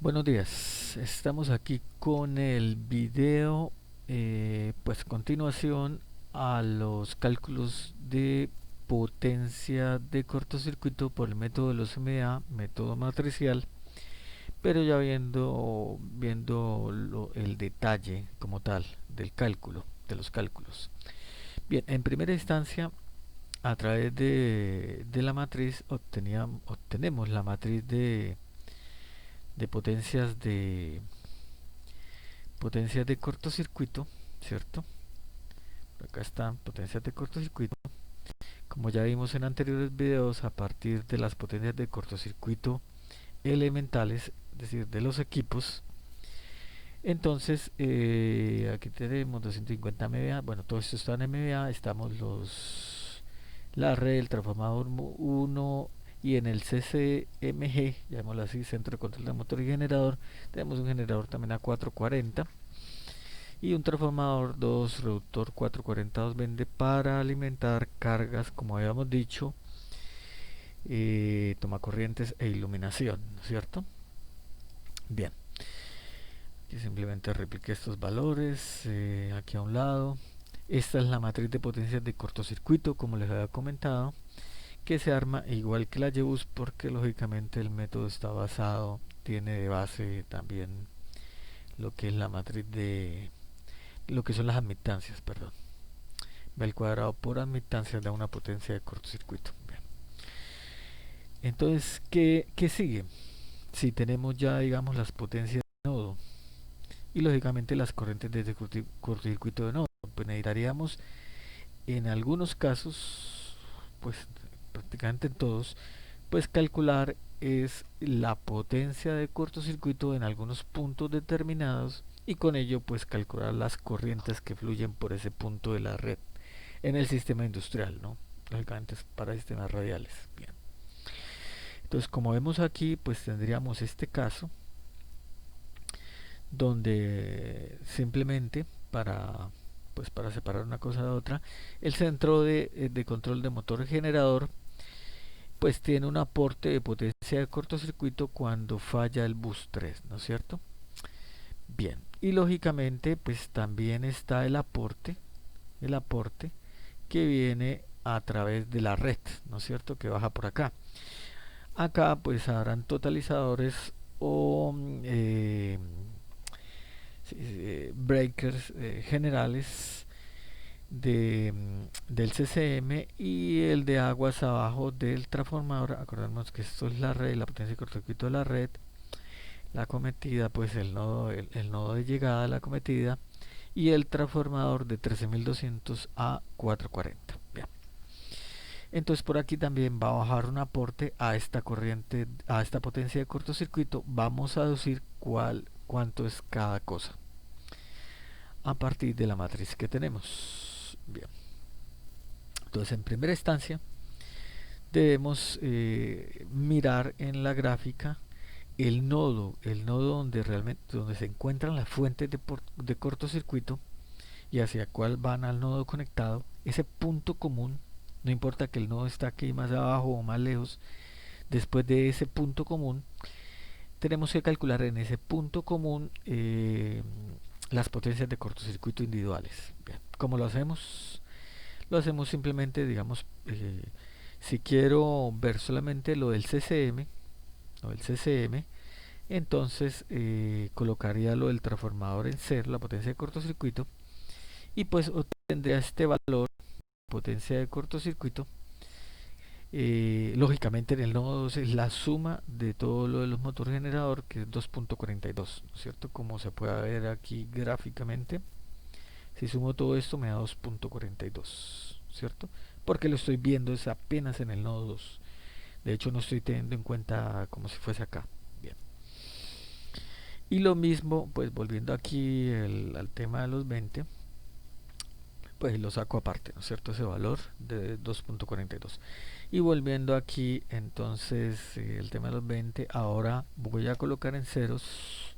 Buenos días, estamos aquí con el video, pues continuación a los cálculos de potencia de cortocircuito por el método de los MA, método matricial, pero ya viendo el detalle como tal del cálculo, de los cálculos. Bien, en primera instancia, a través de la matriz obtenemos la matriz de potencias de cortocircuito, ¿cierto? Acá están potencias de cortocircuito. Como ya vimos en anteriores videos, a partir de las potencias de cortocircuito elementales, es decir, de los equipos, entonces aquí tenemos 250 MVA. Bueno, todo esto está en MVA. Estamos la red, el transformador 1 y en el CCMG, llamémoslo así, Centro de Control de Motor y Generador, tenemos un generador también a 440 y un transformador 2 reductor 440 vende para alimentar cargas, como habíamos dicho, tomacorrientes e iluminación, ¿no es cierto? Bien, aquí simplemente repliqué estos valores aquí a un lado. Esta es la matriz de potencias de cortocircuito, como les había comentado, que se arma igual que la YBUS porque lógicamente el método está basado, tiene de base también lo que es la matriz de lo que son las admitancias, perdón. B al cuadrado por admitancia da una potencia de cortocircuito. Bien. Entonces, ¿qué sigue? Si tenemos ya, digamos, las potencias de nodo y lógicamente las corrientes de cortocircuito de nodo, pues necesitaríamos en algunos casos, pues prácticamente en todos, pues calcular es la potencia de cortocircuito en algunos puntos determinados y con ello pues calcular las corrientes que fluyen por ese punto de la red en el sistema industrial, ¿no? Lógicamente es para sistemas radiales. Bien. Entonces, como vemos aquí, pues tendríamos este caso donde simplemente para pues para separar una cosa de otra, el centro de control de motor generador pues tiene un aporte de potencia de cortocircuito cuando falla el bus 3, ¿no es cierto? Bien, y lógicamente pues también está el aporte que viene a través de la red, ¿no es cierto? Que baja por acá. Acá pues habrán totalizadores o breakers generales del CCM y el de aguas abajo del transformador. Acordemos que esto es la red, la potencia de cortocircuito de la red, la cometida, pues el nodo de llegada a la cometida y el transformador de 13200 a 440. Bien. Entonces por aquí también va a bajar un aporte a esta corriente, a esta potencia de cortocircuito. Vamos a deducir cuánto es cada cosa a partir de la matriz que tenemos. Bien. Entonces en primera instancia debemos mirar en la gráfica el nodo donde realmente donde se encuentran las fuentes de cortocircuito y hacia cuál van al nodo conectado, ese punto común, no importa que el nodo está aquí más abajo o más lejos, después de ese punto común, tenemos que calcular en ese punto común las potencias de cortocircuito individuales. Bien, ¿cómo lo hacemos? Lo hacemos simplemente, digamos, si quiero ver solamente lo del CCM, entonces colocaría lo del transformador en cero, la potencia de cortocircuito, y pues obtendría este valor, potencia de cortocircuito. Lógicamente en el nodo 2 es la suma de todo lo de los motores generador, que es 2.42, ¿no es cierto? Como se puede ver aquí gráficamente, si sumo todo esto me da 2.42, ¿cierto? Porque lo estoy viendo es apenas en el nodo 2. De hecho no estoy teniendo en cuenta como si fuese acá. Bien. Y lo mismo, pues volviendo aquí al tema de los 20, pues lo saco aparte, ¿no es cierto? Ese valor de 2.42. Y volviendo aquí, entonces, el tema de los 20, ahora voy a colocar en ceros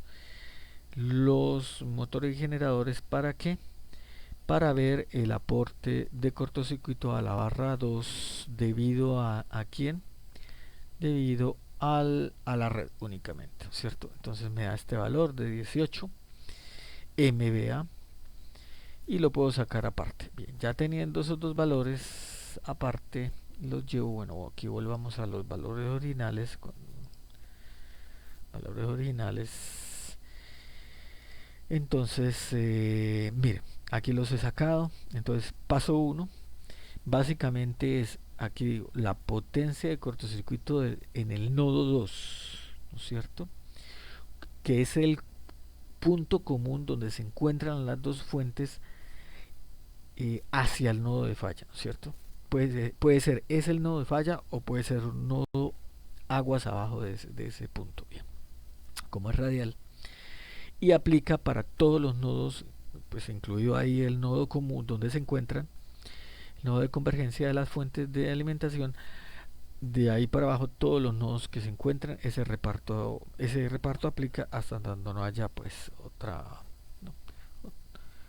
los motores y generadores. ¿Para qué? Para ver el aporte de cortocircuito a la barra 2 debido a quién? Debido a la red únicamente, ¿cierto? Entonces me da este valor de 18 MVA y lo puedo sacar aparte. Bien, ya teniendo esos dos valores aparte, los llevo, bueno, aquí volvamos a los valores originales, valores originales. Entonces, mire, aquí los he sacado. Entonces, paso 1, básicamente es, aquí digo, la potencia de cortocircuito en el nodo 2, ¿no es cierto? Que es el punto común donde se encuentran las dos fuentes hacia el nodo de falla, ¿no es cierto? Puede ser es el nodo de falla o puede ser un nodo aguas abajo de ese punto, bien, como es radial y aplica para todos los nodos, pues incluido ahí el nodo común donde se encuentran, el nodo de convergencia de las fuentes de alimentación. De ahí para abajo todos los nodos que se encuentran, ese reparto aplica hasta donde no haya pues otra, no,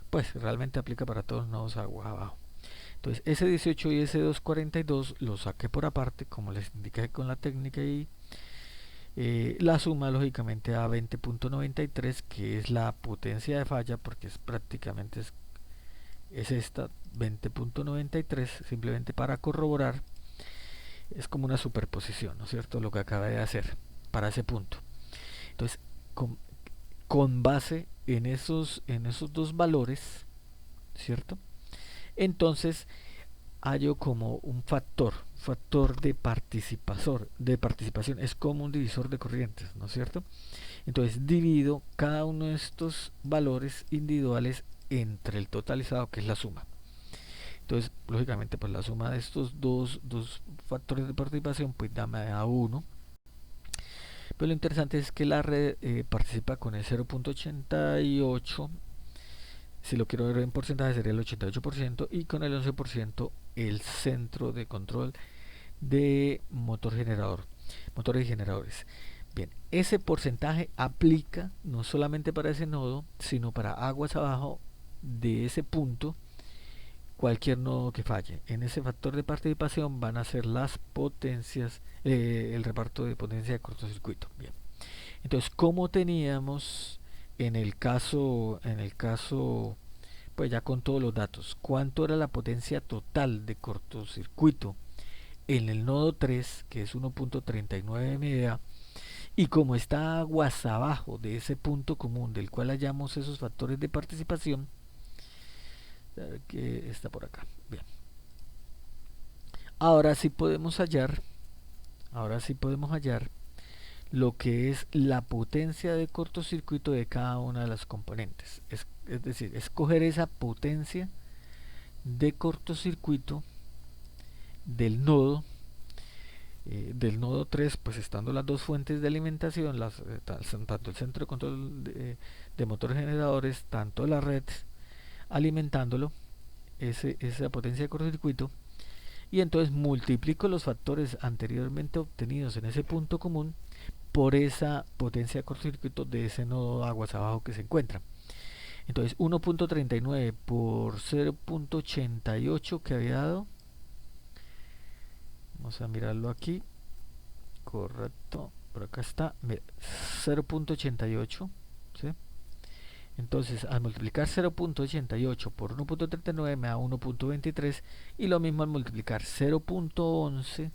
pues realmente aplica para todos los nodos abajo. Entonces ese 18 y ese 242 lo saqué por aparte, como les indiqué con la técnica, y la suma lógicamente da 20.93, que es la potencia de falla, porque es prácticamente es esta 20.93, simplemente para corroborar. Es como una superposición, ¿no es cierto? Lo que acaba de hacer para ese punto. Entonces, con base en esos dos valores, ¿cierto? Entonces, hallo como un factor de participación, es como un divisor de corrientes, ¿no es cierto? Entonces, divido cada uno de estos valores individuales entre el totalizado, que es la suma. Entonces, lógicamente, pues la suma de estos dos factores de participación, pues me da 1. Pero lo interesante es que la red participa con el 0.88. Si lo quiero ver en porcentaje sería el 88%, y con el 11% el centro de control de motores y generadores. Bien, ese porcentaje aplica no solamente para ese nodo, sino para aguas abajo de ese punto, cualquier nodo que falle. En ese factor de participación van a ser las potencias, el reparto de potencia de cortocircuito. Bien. Entonces, como teníamos en el caso, pues ya con todos los datos, cuánto era la potencia total de cortocircuito en el nodo 3, que es 1.39 MVA, y como está aguas abajo de ese punto común del cual hallamos esos factores de participación, que está por acá. Bien. Ahora sí podemos hallar, ahora sí podemos hallar lo que es la potencia de cortocircuito de cada una de las componentes. Es decir, escoger esa potencia de cortocircuito del nodo, del nodo 3, pues estando las dos fuentes de alimentación, tanto el centro de control de motores generadores, tanto la red alimentándolo, esa potencia de cortocircuito, y entonces multiplico los factores anteriormente obtenidos en ese punto común por esa potencia de cortocircuito de ese nodo aguas abajo que se encuentra. Entonces 1.39 por 0.88 que había dado, vamos a mirarlo aquí, correcto, por acá está, 0.88, ¿sí? Entonces al multiplicar 0.88 por 1.39 me da 1.23, y lo mismo al multiplicar 0.11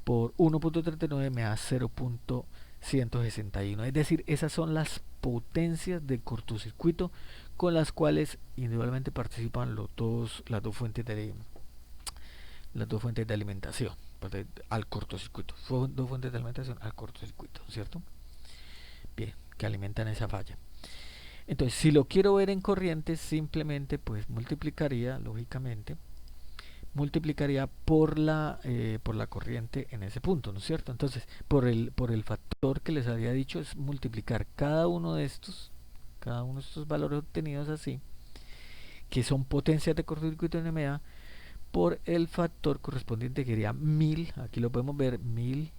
por 1.39 me da 0.161. Es decir, esas son las potencias de cortocircuito con las cuales individualmente participan las dos fuentes de alimentación al cortocircuito. Dos fuentes de alimentación al cortocircuito, ¿cierto? Bien, que alimentan esa falla. Entonces, si lo quiero ver en corriente, simplemente pues multiplicaría, lógicamente, por la corriente en ese punto, ¿no es cierto? Entonces, por el factor que les había dicho, es multiplicar cada uno de estos valores obtenidos así, que son potencias de cortocircuito en MA, por el factor correspondiente, que sería 1000, aquí lo podemos ver, 1000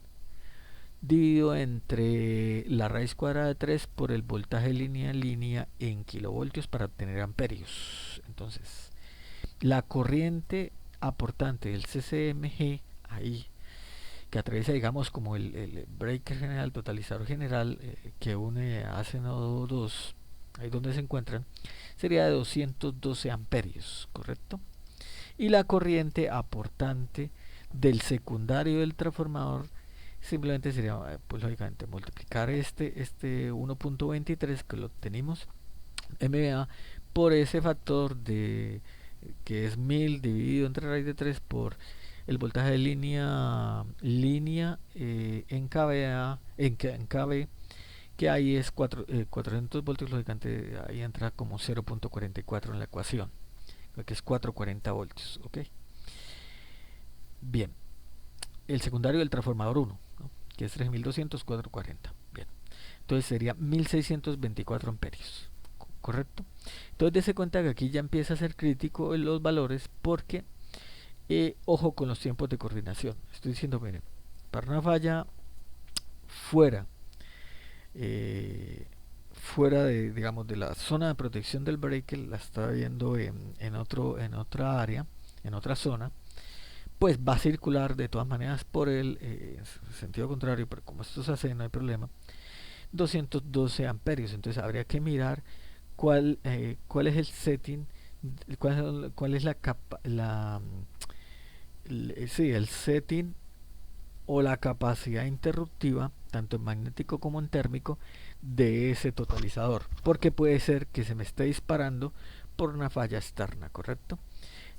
dividido entre la raíz cuadrada de 3 por el voltaje línea a línea en kilovoltios para obtener amperios. Entonces, la corriente aportante del CCMG ahí, que atraviesa, digamos, como el breaker general, totalizador general, que une a ese nodo 2, ahí donde se encuentran, sería de 212 amperios, ¿correcto? Y la corriente aportante del secundario del transformador simplemente sería, pues lógicamente, multiplicar este 1.23 que lo tenemos MVA por ese factor de que es 1000 dividido entre raíz de 3 por el voltaje de línea en kVA en kV, que ahí es 400 voltios, lógicamente ahí entra como 0.44 en la ecuación, que es 440 voltios, ¿ok? Bien, el secundario del transformador 1, ¿no? Que es 3200, 440. Bien, entonces sería 1624 amperios, ¿correcto? Entonces dése cuenta que aquí ya empieza a ser crítico en los valores porque ojo con los tiempos de coordinación. Estoy diciendo, miren, para una falla fuera eh, fuera de, digamos, de la zona de protección del breaker, la está viendo en otra área, en otra zona, pues va a circular de todas maneras por el sentido contrario, pero como esto se hace no hay problema, 212 amperios. Entonces habría que mirar cuál es el setting, cuál es la capa, sí, el setting o la capacidad interruptiva, tanto en magnético como en térmico, de ese totalizador, porque puede ser que se me esté disparando por una falla externa, ¿correcto?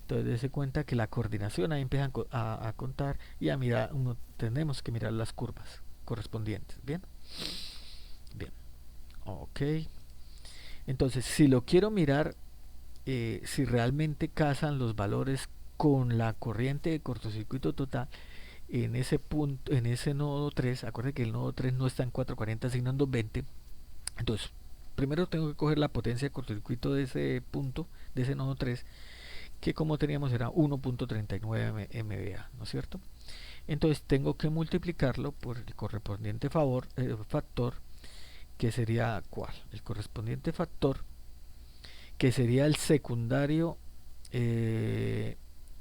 Entonces dése cuenta que la coordinación ahí empiezan a contar y a mirar, tenemos que mirar las curvas correspondientes. Bien, bien, ok. Entonces si lo quiero mirar, si realmente casan los valores con la corriente de cortocircuito total en ese punto, en ese nodo 3, acuérdense que el nodo 3 no está en 440 sino en 220. Entonces primero tengo que coger la potencia de cortocircuito de ese punto, de ese nodo 3, que como teníamos era 1.39 MVA, ¿no es cierto? Entonces tengo que multiplicarlo por el correspondiente factor, que sería ¿cuál? El correspondiente factor, que sería el secundario,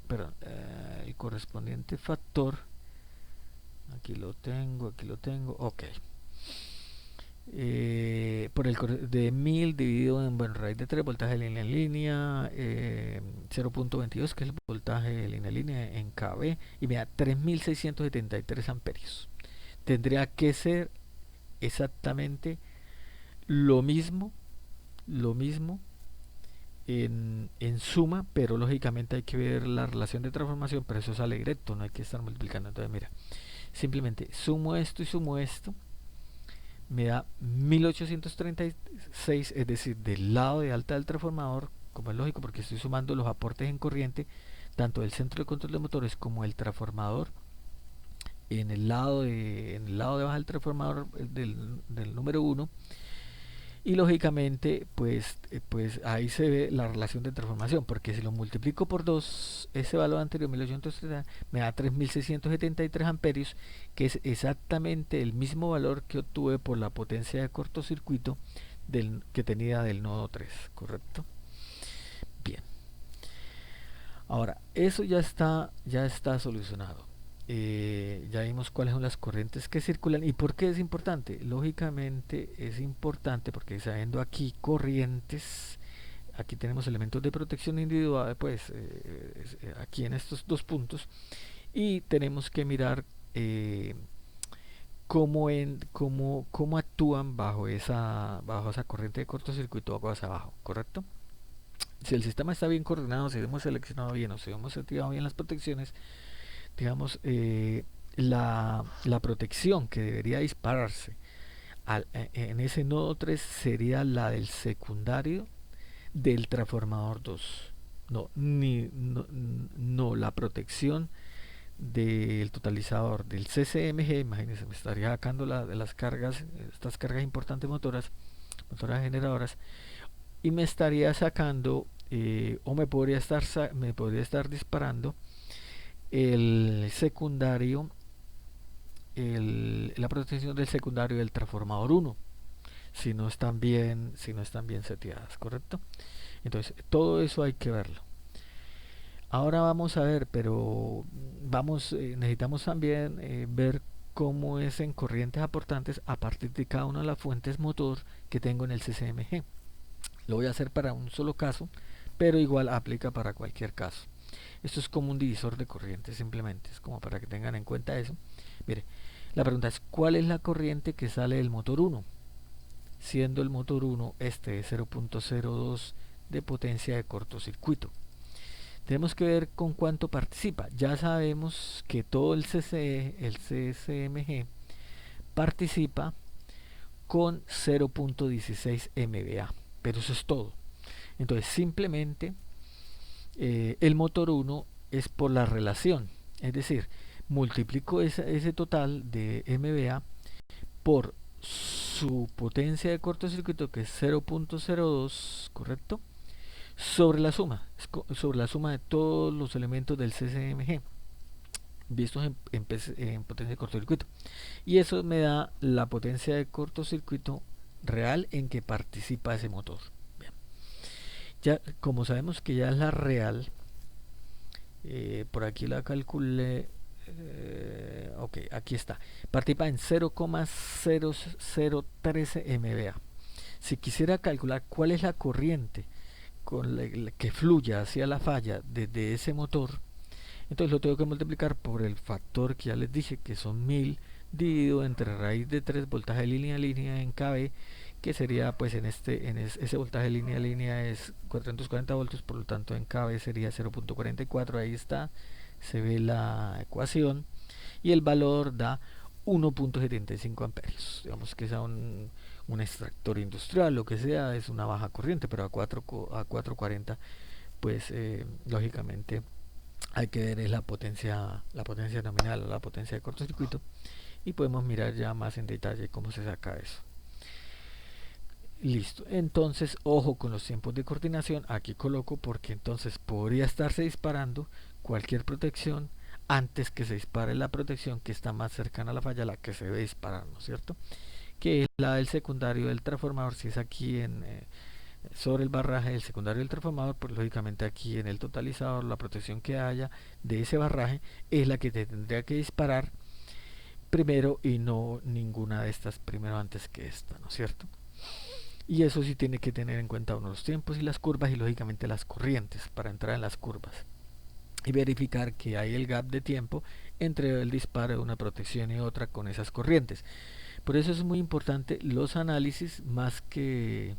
perdón, el correspondiente factor, aquí lo tengo, ok. Por el de 1000 dividido en, bueno, raíz de 3, voltaje de línea en línea, 0.22, que es el voltaje de línea en línea en kV, y me da 3673 amperios. Tendría que ser exactamente lo mismo, lo mismo en suma, pero lógicamente hay que ver la relación de transformación, pero eso sale directo, no hay que estar multiplicando. Entonces mira, simplemente sumo esto y sumo esto, me da 1836, es decir, del lado de alta del transformador, como es lógico porque estoy sumando los aportes en corriente tanto del centro de control de motores como el transformador en el lado de baja del transformador del número 1, y lógicamente pues ahí se ve la relación de transformación, porque si lo multiplico por 2, ese valor anterior 1830 me da 3673 amperios, que es exactamente el mismo valor que obtuve por la potencia de cortocircuito que tenía del nodo 3, ¿correcto? Bien, ahora eso ya está solucionado. Ya vimos cuáles son las corrientes que circulan y por qué es importante. Lógicamente es importante porque sabiendo aquí corrientes, aquí tenemos elementos de protección individual, pues aquí en estos dos puntos, y tenemos que mirar cómo actúan bajo esa corriente de cortocircuito aguas abajo, ¿correcto? Si el sistema está bien coordinado, si hemos seleccionado bien o si hemos activado bien las protecciones, digamos, la protección que debería dispararse en ese nodo 3 sería la del secundario del transformador 2. No, la protección del totalizador del CCMG, imagínense, me estaría sacando de las cargas, estas cargas importantes motoras generadoras, y me estaría sacando, o me podría estar disparando el secundario, la protección del secundario del transformador 1, si no están bien seteadas, ¿correcto? Entonces todo eso hay que verlo. Ahora vamos a ver, pero necesitamos también ver cómo es en corrientes aportantes a partir de cada una de las fuentes motor que tengo en el CCMG. Lo voy a hacer para un solo caso, pero igual aplica para cualquier caso. Esto es como un divisor de corriente, simplemente, es como para que tengan en cuenta eso. Mire, la pregunta es, ¿cuál es la corriente que sale del motor 1? Siendo el motor 1 este de 0.02 de potencia de cortocircuito. Tenemos que ver con cuánto participa. Ya sabemos que todo el CCE, el CCMG, participa con 0.16 MVA. Pero eso es todo. Entonces simplemente el motor 1 es por la relación. Es decir, multiplico ese total de MVA por su potencia de cortocircuito, que es 0.02, ¿correcto? Sobre la suma, sobre la suma de todos los elementos del CCMG vistos en potencia de cortocircuito. Y eso me da la potencia de cortocircuito real en que participa ese motor. Bien. Ya, como sabemos que ya es la real, por aquí la calculé. Ok, aquí está. Participa en 0,0013 MVA. Si quisiera calcular cuál es la corriente que fluye hacia la falla desde ese motor, entonces lo tengo que multiplicar por el factor que ya les dije, que son 1000 dividido entre raíz de 3 voltaje de línea a línea en KB, que sería pues ese voltaje de línea a línea es 440 voltios, por lo tanto en KB sería 0.44. Ahí está, se ve la ecuación y el valor da 1.75 amperios. Digamos que sea un extractor industrial, lo que sea, es una baja corriente, pero a 440 pues lógicamente hay que ver es la potencia nominal o la potencia de cortocircuito, y podemos mirar ya más en detalle cómo se saca eso. Listo, entonces ojo con los tiempos de coordinación, aquí coloco porque entonces podría estarse disparando cualquier protección antes que se dispare la protección que está más cercana a la falla, la que se debe disparar, ¿no es cierto? Que es la del secundario del transformador. Si es aquí sobre el barraje del secundario del transformador, pues lógicamente aquí en el totalizador la protección que haya de ese barraje es la que te tendría que disparar primero y no ninguna de estas primero antes que esta, ¿no es cierto? Y eso sí tiene que tener en cuenta uno los tiempos y las curvas y lógicamente las corrientes para entrar en las curvas y verificar que hay el gap de tiempo entre el disparo de una protección y otra con esas corrientes. Por eso es muy importante los análisis más que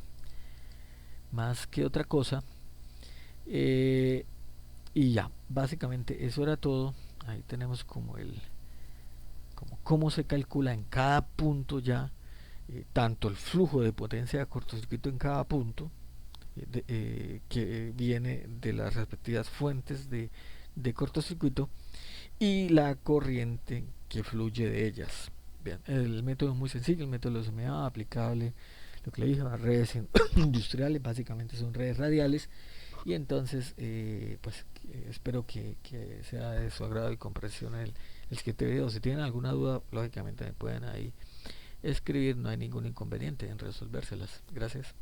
otra cosa. Y ya, básicamente eso era todo. Ahí tenemos como cómo se calcula en cada punto ya, tanto el flujo de potencia de cortocircuito en cada punto, que viene de las respectivas fuentes de cortocircuito, y la corriente que fluye de ellas. Bien, el método es muy sencillo, el método de los SMA aplicable, lo que le dije, a redes industriales, básicamente son redes radiales, y entonces pues espero que sea de su agrado y comprensión el siguiente video. Si tienen alguna duda, lógicamente me pueden ahí escribir, no hay ningún inconveniente en resolvérselas. Gracias.